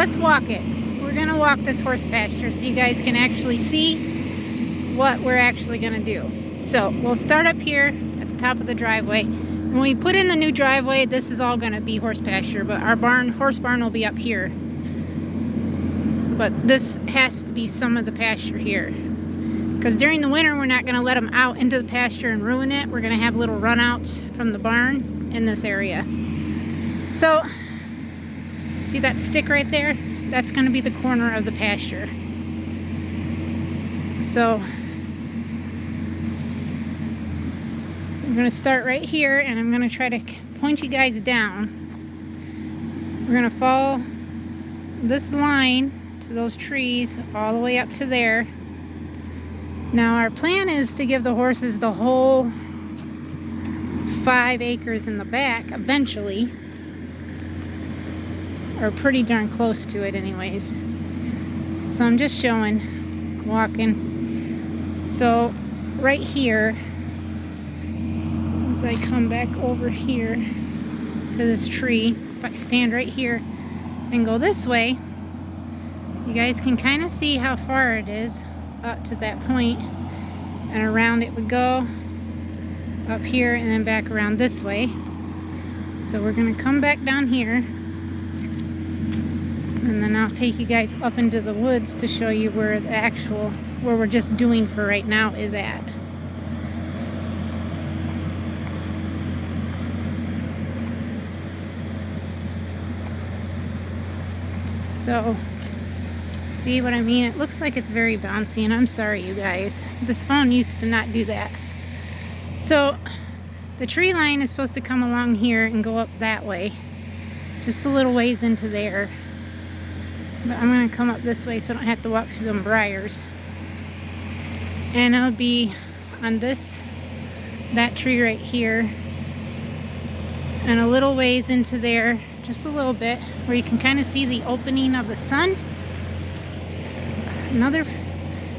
let's walk it. We're gonna walk this horse pasture so you guys can actually see what we're actually gonna do. So we'll start up here at the top of the driveway. When we put in the new driveway, this is all gonna be horse pasture, but our horse barn will be up here. But this has to be some of the pasture here. Because during the winter, we're not gonna let them out into the pasture and ruin it. We're gonna have little runouts from the barn in this area. So, see that stick right there? That's gonna be the corner of the pasture. So, I'm gonna start right here and I'm gonna try to point you guys down. We're gonna follow this line to those trees all the way up to there. Now our plan is to give the horses the whole 5 acres in the back eventually, or pretty darn close to it anyways. So I'm just showing, walking. So right here, as I come back over here to this tree, if I stand right here and go this way, you guys can kind of see how far it is up to that point, and around it would go up here and then back around this way. So we're going to come back down here and then I'll take you guys up into the woods to show you where the actual, where we're just doing for right now is at. So see what I mean? It looks like it's very bouncy, and I'm sorry, you guys. This phone used to not do that. So the tree line is supposed to come along here and go up that way, just a little ways into there. But I'm going to come up this way so I don't have to walk through them briars. And I'll be on that tree right here, and a little ways into there, just a little bit, where you can kind of see the opening of the sun.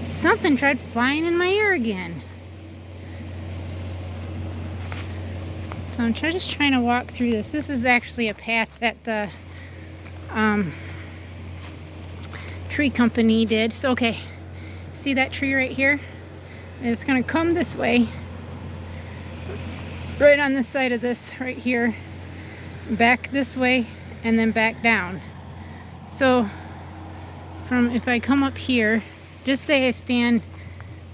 Something tried flying in my ear again. So I'm just trying to walk through this. This is actually a path that the tree company did. So, okay, see that tree right here? And it's gonna come this way, right on this side of this right here, back this way, and then back down. So if I come up here, just say I stand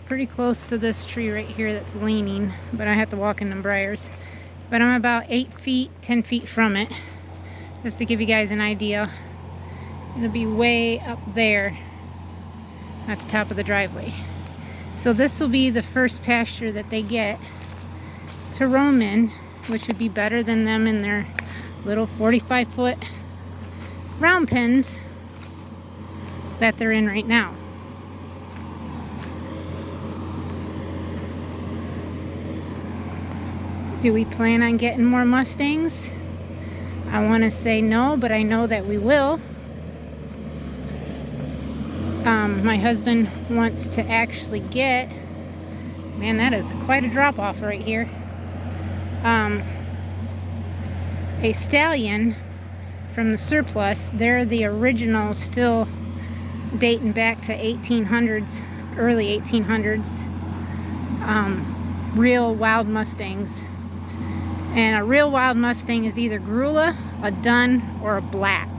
pretty close to this tree right here that's leaning, but I have to walk in the briars. But I'm about 8 feet, 10 feet from it, just to give you guys an idea. It'll be way up there at the top of the driveway. So this will be the first pasture that they get to roam in, which would be better than them in their little 45-foot round pens that they're in right now. Do we plan on getting more Mustangs? I want to say no, but I know that we will. My husband wants to actually get, man, that is quite a drop off right here, a stallion from the surplus. They're the original, still dating back to 1800s, early 1800s, real wild Mustangs. And a real wild Mustang is either Grulla, a dun, or a black.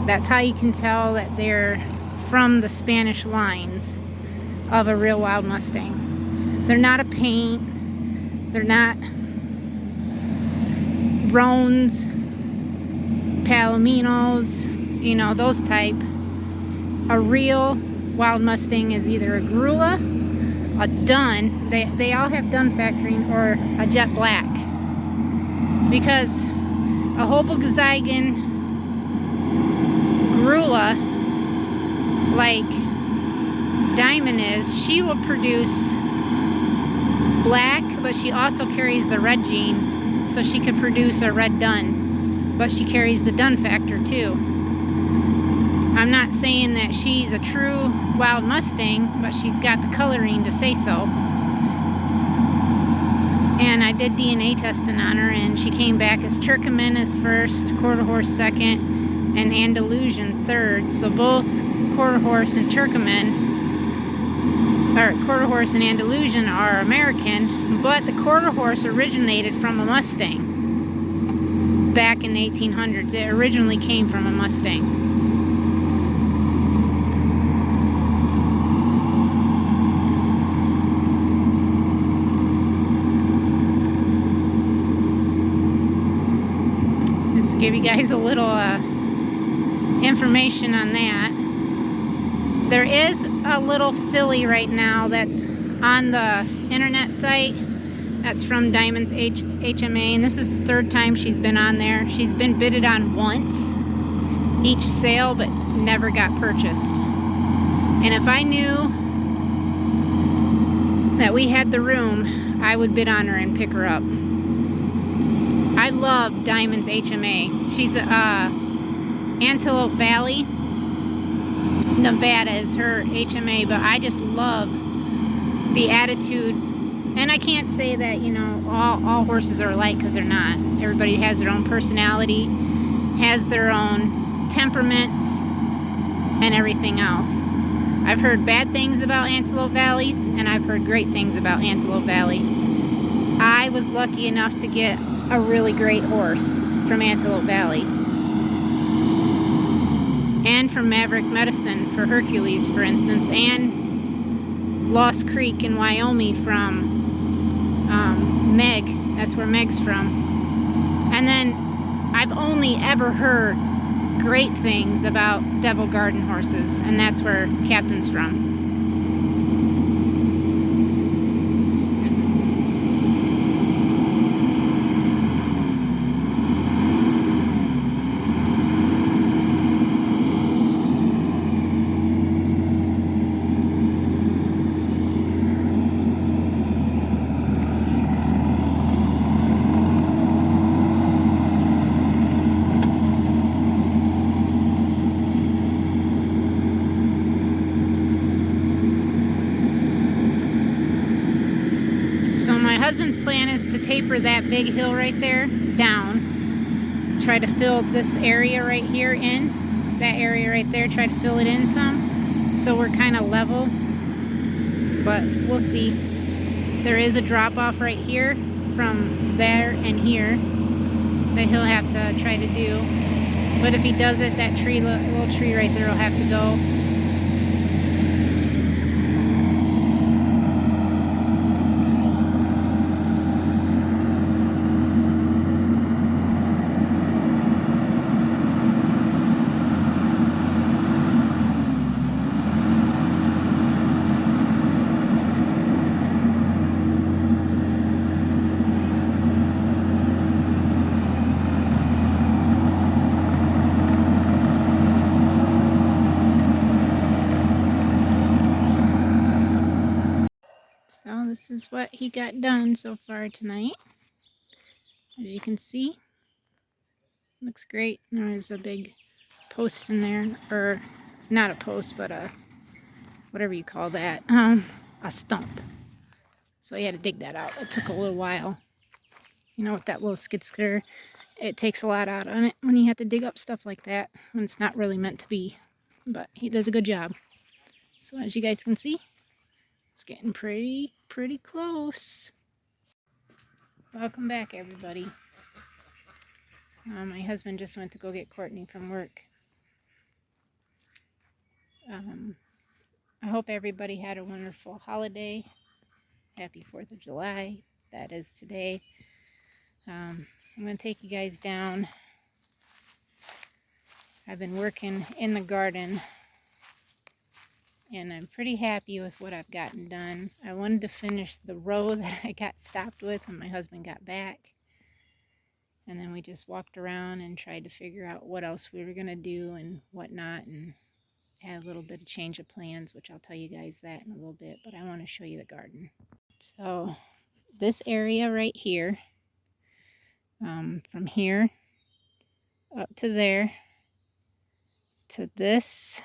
That's how you can tell that they're from the Spanish lines of a real wild Mustang. They're not a paint, they're not Roans, Palominos, you know, those type. A real wild Mustang is either a Grulla, a dun, they all have dun factoring, or a jet black. Because a Hoboken Grulla, like Diamond is, she will produce black, but she also carries the red gene, so she could produce a red dun, but she carries the dun factor too. I'm not saying that she's a true wild Mustang, but she's got the coloring to say so. And I did DNA testing on her, and she came back as Turcoman as first, quarter horse second, and Andalusian third. So both quarter horse and Turcoman, or quarter horse and Andalusian, are American, but the quarter horse originated from a Mustang back in the 1800s. It originally came from a Mustang. Just give you guys a little information on that. There is a little filly right now that's on the internet site. That's from Diamonds HMA, and this is the third time she's been on there. She's been bidded on once each sale, but never got purchased. And if I knew that we had the room, I would bid on her and pick her up. I love Diamonds HMA. She's Antelope Valley, Nevada is her HMA, but I just love the attitude. And I can't say that, you know, all horses are alike, because they're not. Everybody has their own personality, has their own temperaments, and everything else. I've heard bad things about Antelope Valleys, and I've heard great things about Antelope Valley. I was lucky enough to get a really great horse from Antelope Valley. And from Maverick Medicine for Hercules, for instance, and Lost Creek in Wyoming from Meg. That's where Meg's from. And then I've only ever heard great things about Devil Garden horses, and that's where Captain's from. My husband's plan is to taper that big hill right there down, try to fill this area right here in, that area right there, try to fill it in some, so we're kind of level, but we'll see. There is a drop off right here from there and here that he'll have to try to do, but if he does it, that tree, little tree right there will have to go. So this is what he got done so far tonight. As you can see, looks great. There's a big post in there, or not a post, but a, whatever you call that, a stump. So he had to dig that out. It took a little while. You know, with that little skid steer, it takes a lot out on it when you have to dig up stuff like that, when it's not really meant to be. But he does a good job. So as you guys can see, it's getting pretty close. Welcome back, everybody. My husband just went to go get Courtney from work. I hope everybody had a wonderful holiday. Happy 4th of July. That is today. I'm going to take you guys down. I've been working in the garden, and I'm pretty happy with what I've gotten done. I wanted to finish the row that I got stopped with when my husband got back. And then we just walked around and tried to figure out what else we were going to do and whatnot, and had a little bit of change of plans, which I'll tell you guys that in a little bit, but I want to show you the garden. So this area right here, from here up to there, to this,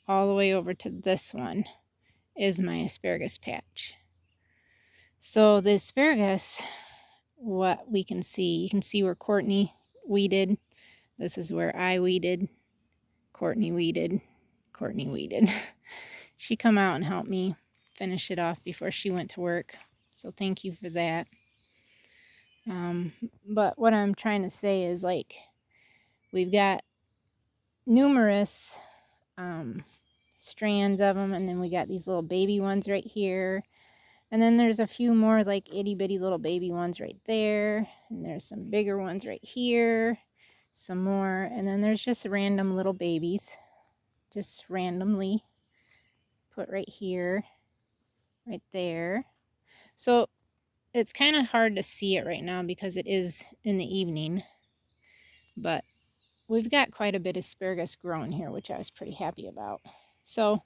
all the way over to this one, is my asparagus patch. So the asparagus, what we can see, you can see where Courtney weeded This is where I weeded, Courtney weeded, Courtney weeded. She come out and helped me finish it off before she went to work. So thank you for that. But what I'm trying to say is, like, we've got numerous strands of them, and then we got these little baby ones right here, and then there's a few more like itty bitty little baby ones right there, and there's some bigger ones right here, some more, and then there's just random little babies just randomly put right here, right there. So it's kind of hard to see it right now because it is in the evening, but we've got quite a bit of asparagus growing here, which I was pretty happy about. So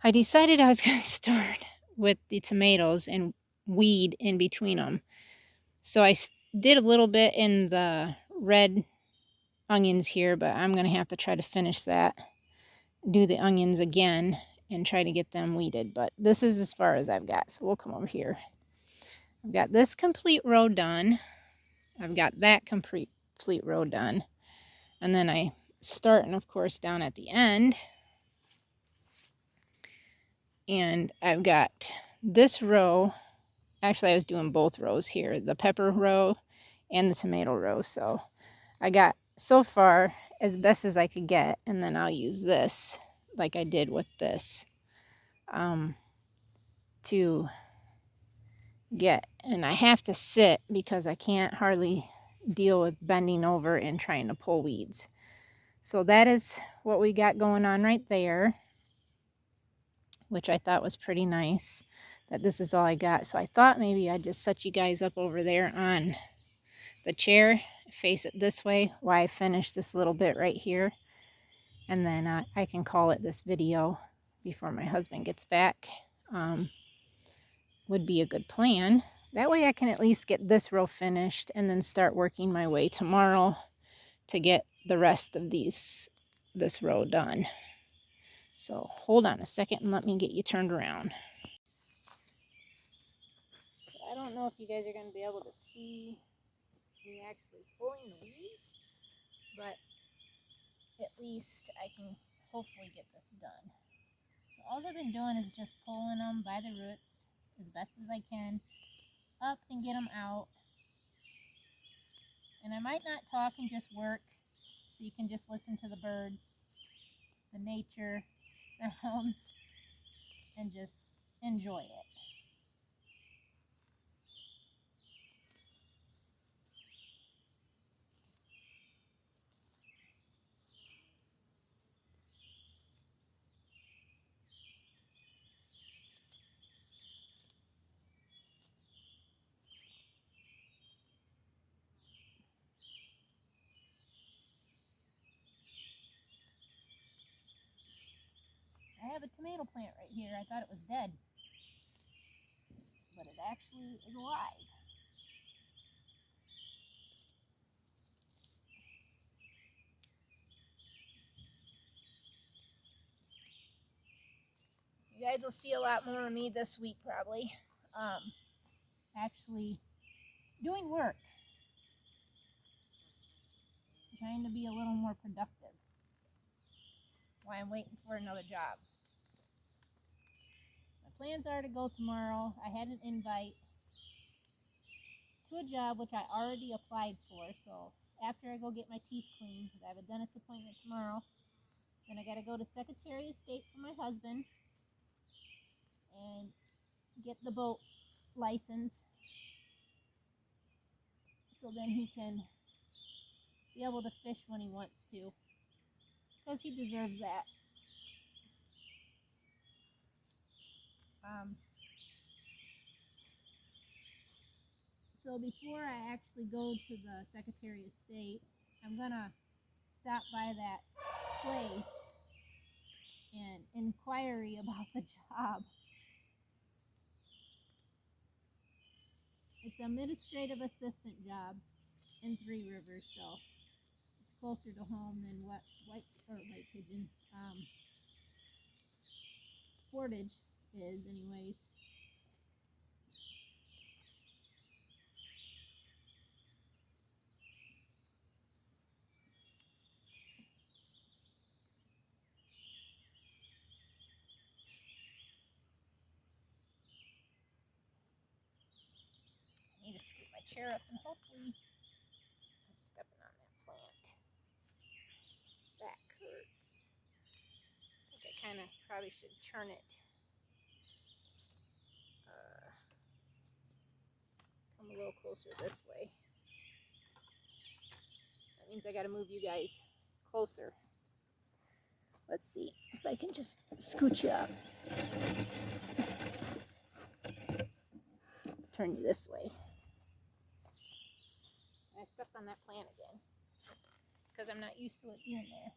I decided I was going to start with the tomatoes and weed in between them. So I did a little bit in the red onions here, but I'm going to have to try to finish that, do the onions again, and try to get them weeded. But this is as far as I've got, so we'll come over here. I've got this complete row done. I've got that complete row done. And then I start, and of course, down at the end. And I've got this row. Actually, I was doing both rows here, the pepper row and the tomato row. So I got so far as best as I could get, and then I'll use this like I did with this to get. And I have to sit because I can't hardly deal with bending over and trying to pull weeds. So that is what we got going on right there, which I thought was pretty nice, that this is all I got. So I thought maybe I'd just set you guys up over there on the chair, face it this way while I finish this little bit right here, and then I can call it this video before my husband gets back. Would be a good plan. That way I can at least get this row finished and then start working my way tomorrow to get the rest of this row done. So hold on a second and let me get you turned around. I don't know if you guys are going to be able to see me actually pulling the weeds, but at least I can hopefully get this done. So all I've been doing is just pulling them by the roots as best as I can up and get them out. And I might not talk and just work, so you can just listen to the birds, the nature sounds, and just enjoy it. I have a tomato plant right here. I thought it was dead, but it actually is alive. You guys will see a lot more of me this week probably. Actually doing work. Trying to be a little more productive while I'm waiting for another job. My plans are to go tomorrow. I had an invite to a job which I already applied for, so after I go get my teeth cleaned, because I have a dentist appointment tomorrow, then I got to go to Secretary of State for my husband and get the boat license so then he can be able to fish when he wants to, because he deserves that. So before I actually go to the Secretary of State, I'm gonna stop by that place and inquiry about the job. It's an administrative assistant job in Three Rivers, so it's closer to home than what White Pigeon Portage is, anyways. that chair up and hopefully I'm stepping on that plant. Back hurts. I think I kind of probably should turn it. Come a little closer this way. That means I got to move you guys closer. Let's see if I can just scooch you up. Turn you this way. I stepped on that plant again. It's because I'm not used to it being there.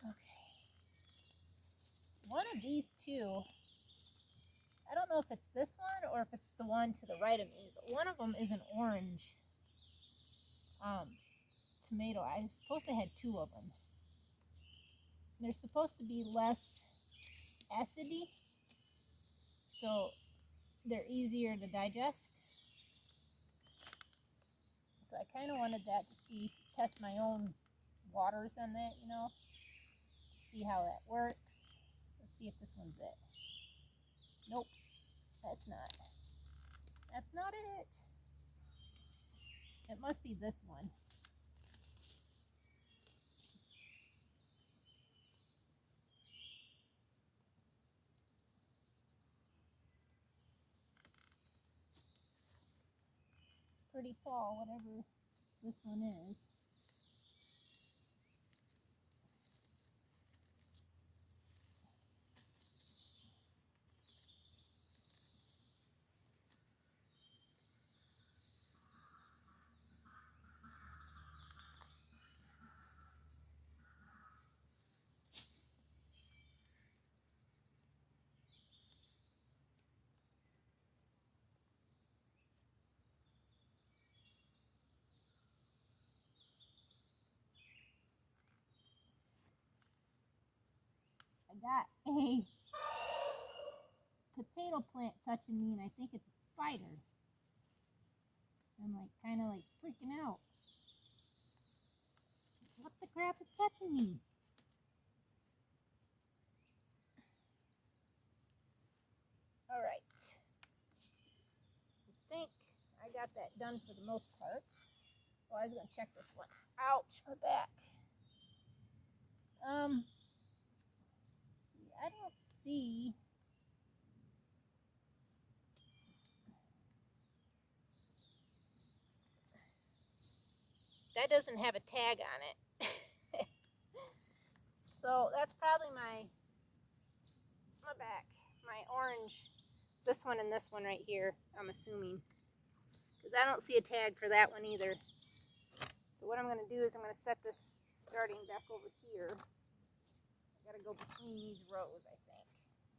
Okay. One of these two, I don't know if it's this one or if it's the one to the right of me, but one of them is an orange tomato. I'm supposed to have two of them. They're supposed to be less acidy, so they're easier to digest. So I kind of wanted that to test my own waters on that, you know, see how that works. Let's see if this one's it. Nope, that's not. That's not it. It must be this one. Pretty fall, whatever this one is. I got a potato plant touching me, and I think it's a spider. I'm like kind of like freaking out. What the crap is touching me? All right. I think I got that done for the most part. Oh, I was gonna check this one. Ouch, my back. I don't see. That doesn't have a tag on it. So that's probably my back, my orange, this one and this one right here, I'm assuming. Because I don't see a tag for that one either. So what I'm going to do is I'm going to set this starting back over here. I got to go between these rows, I think.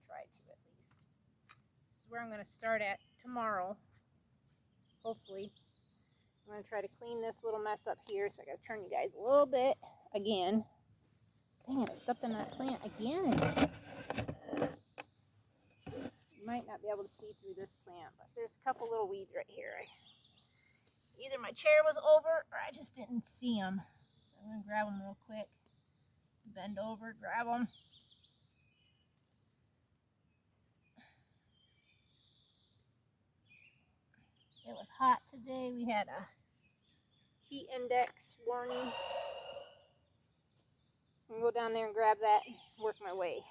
Try to at least. This is where I'm going to start at tomorrow. Hopefully. I'm going to try to clean this little mess up here. So I got to turn you guys a little bit again. Dang it, I stepped on that plant again. You might not be able to see through this plant, but there's a couple little weeds right here. Either my chair was over or I just didn't see them. So I'm going to grab them real quick. Bend over, grab them. It was hot today. We had a heat index warning. I'm going to go down there and grab that and work my way.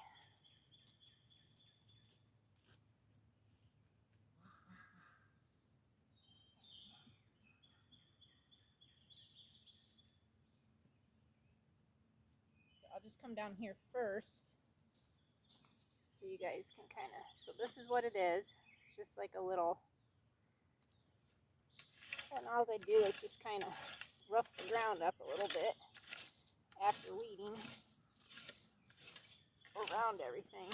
So I'll just come down here first so you guys can kind of, so this is what it is. It's just like a little, and all I do is just kind of rough the ground up a little bit after weeding around everything.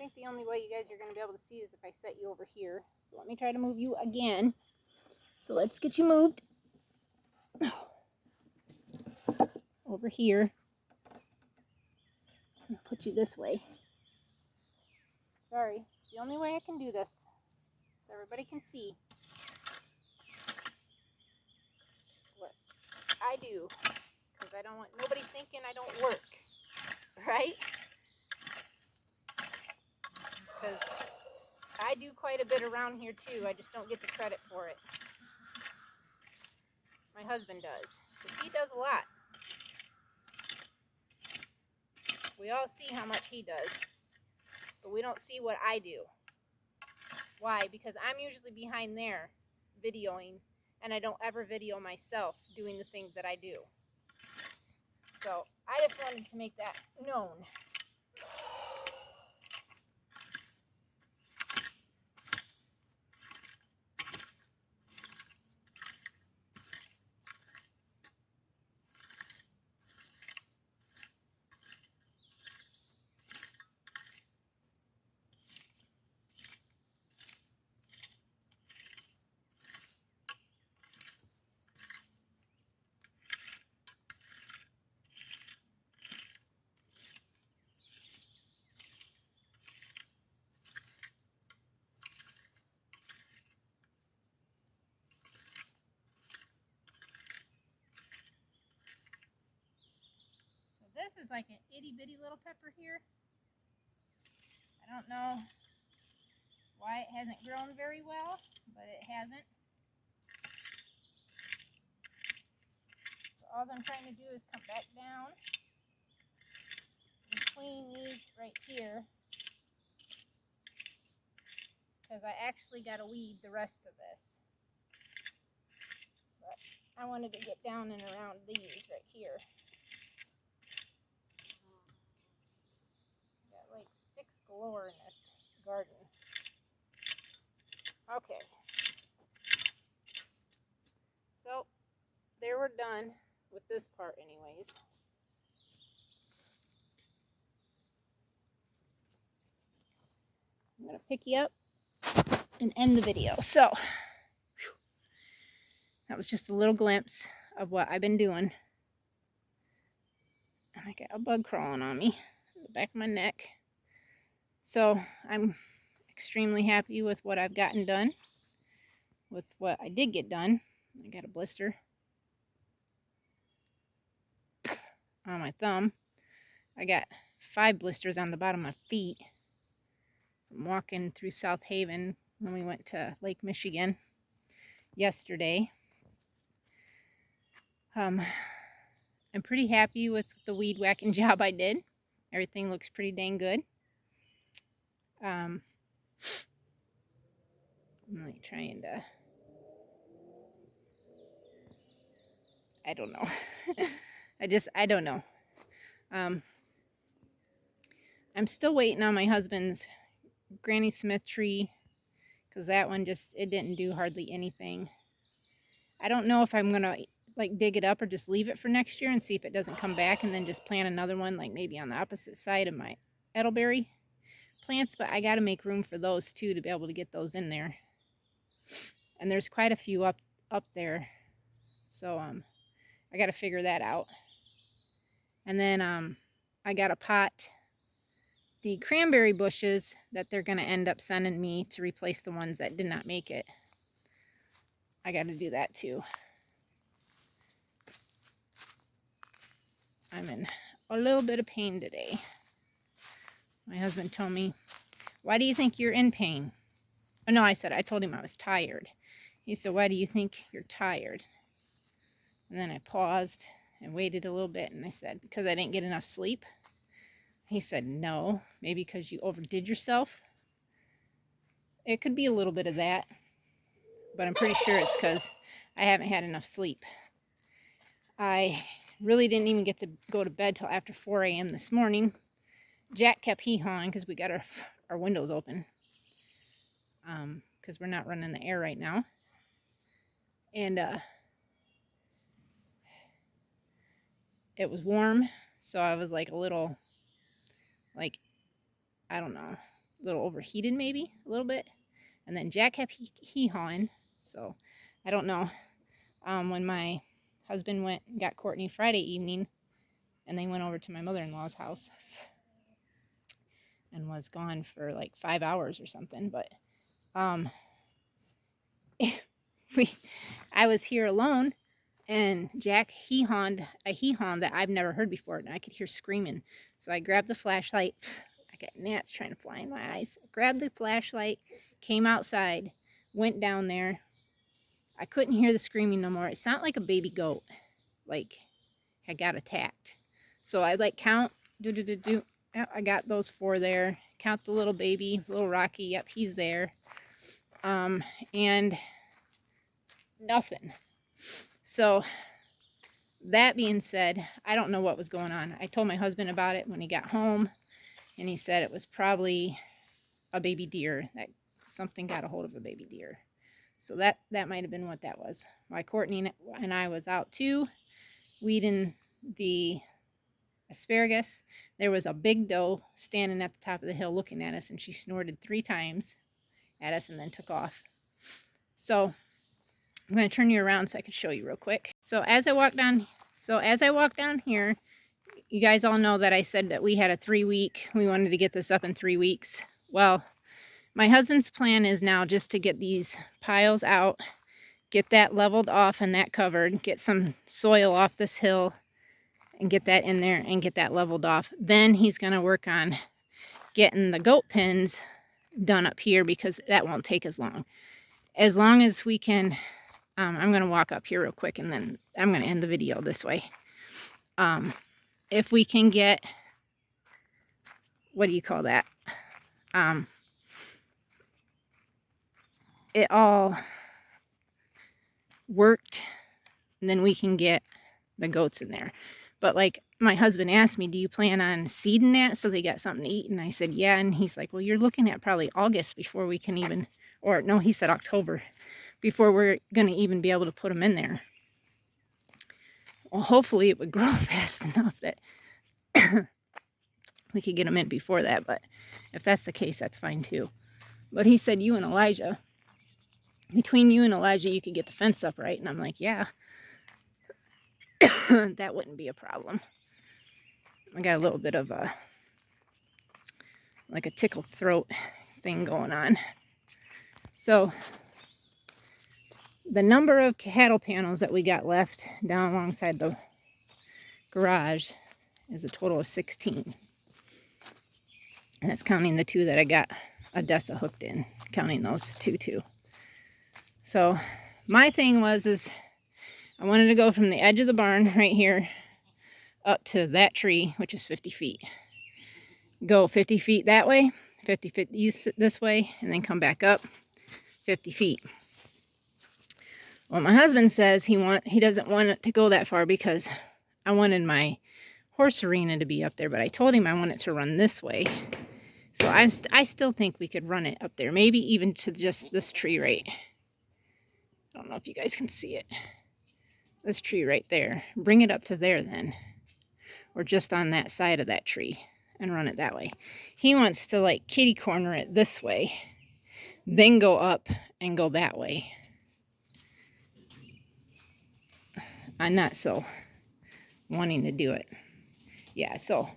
think the only way you guys are going to be able to see is if I set you over here. So let me try to move you again. So let's get you moved over here. I'll put you this way. Sorry, it's the only way I can do this, so everybody can see what I do, because I don't want nobody thinking I don't work, right? Because I do quite a bit around here too. I just don't get the credit for it. My husband does, because he does a lot. We all see how much he does, but we don't see what I do. Why? Because I'm usually behind there videoing, and I don't ever video myself doing the things that I do. So I just wanted to make that known. This is like an itty bitty little pepper here. I don't know why it hasn't grown very well, but it hasn't. So all I'm trying to do is come back down between these right here, because I actually got to weed the rest of this. But I wanted to get down and around these right here. Like sticks galore in this garden. Okay. So there we're done with this part anyways. I'm going to pick you up and end the video. So that was just a little glimpse of what I've been doing. And I got a bug crawling on me in the back of my neck. So I'm extremely happy with what I've gotten done, with what I did get done. I got a blister on my thumb. I got 5 blisters on the bottom of my feet from walking through South Haven when we went to Lake Michigan yesterday. I'm pretty happy with the weed whacking job I did. Everything looks pretty dang good. I'm like trying to, I don't know. I don't know. I'm still waiting on my husband's Granny Smith tree, because that one it didn't do hardly anything. I don't know if I'm gonna like dig it up or just leave it for next year and see if it doesn't come back, and then just plant another one, like maybe on the opposite side of my elderberry plants. But I got to make room for those too to be able to get those in there. And there's quite a few up there, so I got to figure that out. And then I got to pot the cranberry bushes that they're going to end up sending me to replace the ones that did not make it. I got to do that too. I'm in a little bit of pain today. My husband told me, "Why do you think you're in pain?" Oh no, I told him I was tired. He said, "Why do you think you're tired?" And then I paused and waited a little bit, and I said, "Because I didn't get enough sleep." He said, "No, maybe because you overdid yourself." It could be a little bit of that, but I'm pretty sure it's because I haven't had enough sleep. I really didn't even get to go to bed till after 4 a.m. this morning. Jack kept hee-hawing because we got our windows open, because we're not running the air right now. And it was warm, so I was like a little, like, I don't know, little overheated maybe a little bit. And then Jack kept hee-hawing. So I don't know. When my husband went and got Courtney Friday evening, and they went over to my mother-in-law's house and was gone for like 5 hours or something. But I was here alone, and Jack hee-hawed a hee-haw that I've never heard before, and I could hear screaming. So I grabbed the flashlight. I got gnats trying to fly in my eyes. Grabbed the flashlight, came outside, went down there. I couldn't hear the screaming no more. It sounded like a baby goat, like had got attacked. So I like count, do. Yep, I got those 4 there. Count the little baby, little Rocky. Yep, he's there. And nothing. So that being said, I don't know what was going on. I told my husband about it when he got home, and he said it was probably a baby deer, that something got a hold of a baby deer. So that might have been what that was. While Courtney and I was out too, weeding the asparagus, there was a big doe standing at the top of the hill looking at us, and she snorted 3 times at us and then took off. So I'm going to turn you around so I can show you real quick. So as I walk down here, you guys all know that I said that we had a 3-week, we wanted to get this up in 3 weeks. Well, my husband's plan is now just to get these piles out, get that leveled off and that covered, get some soil off this hill and get that in there and get that leveled off. Then he's going to work on getting the goat pens done up here, because that won't take as long. As long as we can, I'm going to walk up here real quick, and then I'm going to end the video this way. If we can get, what do you call that? It all worked, and then we can get the goats in there. But like my husband asked me, do you plan on seeding that so they got something to eat? And I said, yeah. And he's like, well, you're looking at probably August before we can even, or no, he said October, before we're going to even be able to put them in there. Well, hopefully it would grow fast enough that we could get them in before that. But if that's the case, that's fine too. But he said, you and Elijah, between you and Elijah, you could get the fence up, right? And I'm like, yeah, that wouldn't be a problem. I got a little bit of a, like a tickled throat thing going on. So the number of cattle panels that we got left down alongside the garage is a total of 16. And that's counting the 2 that I got Odessa hooked in, counting those 2 too. So my thing is I wanted to go from the edge of the barn right here up to that tree, which is 50 feet. Go 50 feet that way, 50 feet this way, and then come back up 50 feet. Well, my husband says he doesn't want it to go that far because I wanted my horse arena to be up there, but I told him I want it to run this way. So I still think we could run it up there, maybe even to just this tree right. I don't know if you guys can see it. This tree right there. Bring it up to there then. Or just on that side of that tree and run it that way. He wants to like kitty corner it this way, then go up and go that way. I'm not so wanting to do it. Yeah, so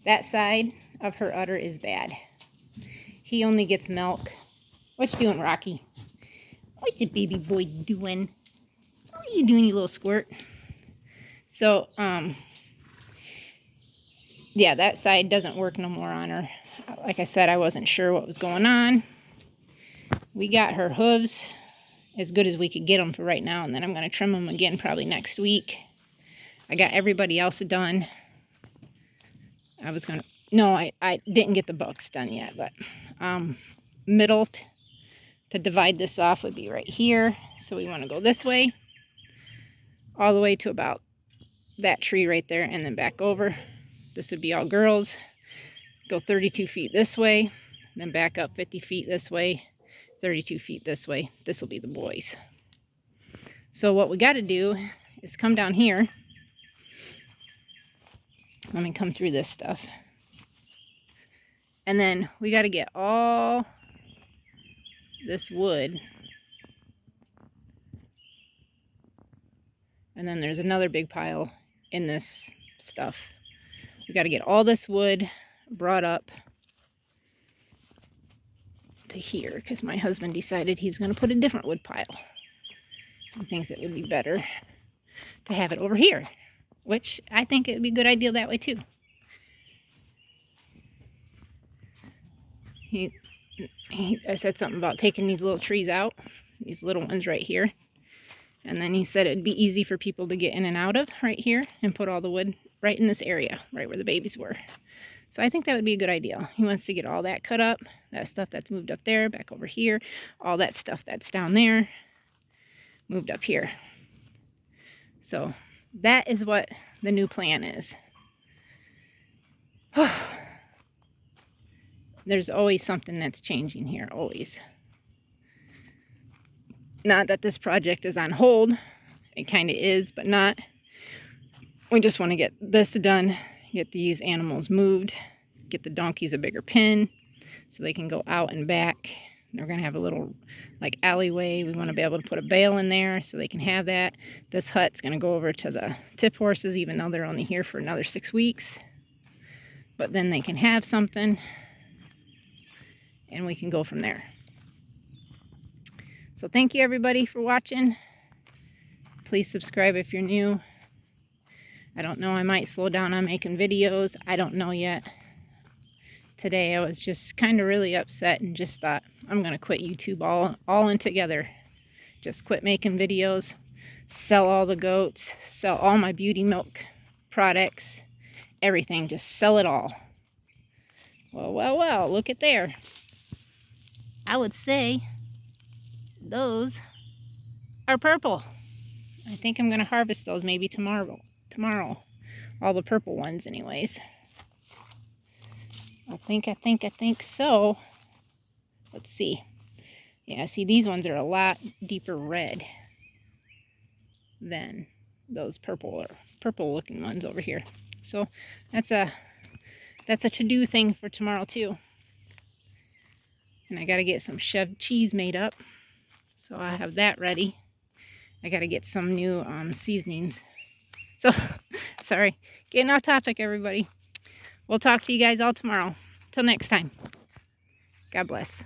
that side of her udder is bad. He only gets milk. What you doing, Rocky? What's the baby boy doing? What are you doing, you little squirt? So, yeah, that side doesn't work no more on her. Like I said, I wasn't sure what was going on. We got her hooves as good as we could get them for right now, and then I'm going to trim them again probably next week. I got everybody else done. I didn't get the bucks done yet, but middle to divide this off would be right here. So we want to go this way all the way to about that tree right there, and then back over. This would be all girls. Go 32 feet this way, then back up 50 feet this way, 32 feet this way. This will be the boys. So what we got to do is come down here. Let me come through this stuff. And then we got to get all this wood. And then there's another big pile in this stuff. We got to get all this wood brought up to here because my husband decided he's going to put a different wood pile. He thinks it would be better to have it over here, which I think it would be a good idea that way too. I said something about taking these little trees out, these little ones right here. And then he said it'd be easy for people to get in and out of right here and put all the wood right in this area, right where the babies were. So I think that would be a good idea. He wants to get all that cut up, that stuff that's moved up there, back over here, all that stuff that's down there, moved up here. So that is what the new plan is. There's always something that's changing here, always. Not that this project is on hold. It kind of is, but not. We just want to get this done, get these animals moved, get the donkeys a bigger pen so they can go out and back. They're going to have a little like alleyway. We want to be able to put a bale in there so they can have that. This hut's going to go over to the tip horses, even though they're only here for another 6 weeks. But then they can have something and we can go from there. So thank you everybody for watching. Please subscribe if you're new. I don't know, I might slow down on making videos. I don't know yet. Today I was just kind of really upset and just thought I'm going to quit YouTube all in together. Just quit making videos, sell all the goats, sell all my beauty milk products, everything, just sell it all. Well, look at there. I would say those are purple. I think I'm going to harvest those maybe tomorrow. All the purple ones anyways. I think so. Let's see. Yeah, see these ones are a lot deeper red than those purple looking ones over here. So that's a to-do thing for tomorrow too. And I got to get some shoved cheese made up. So I have that ready. I got to get some new seasonings. So, sorry, getting off topic, everybody. We'll talk to you guys all tomorrow. Till next time. God bless.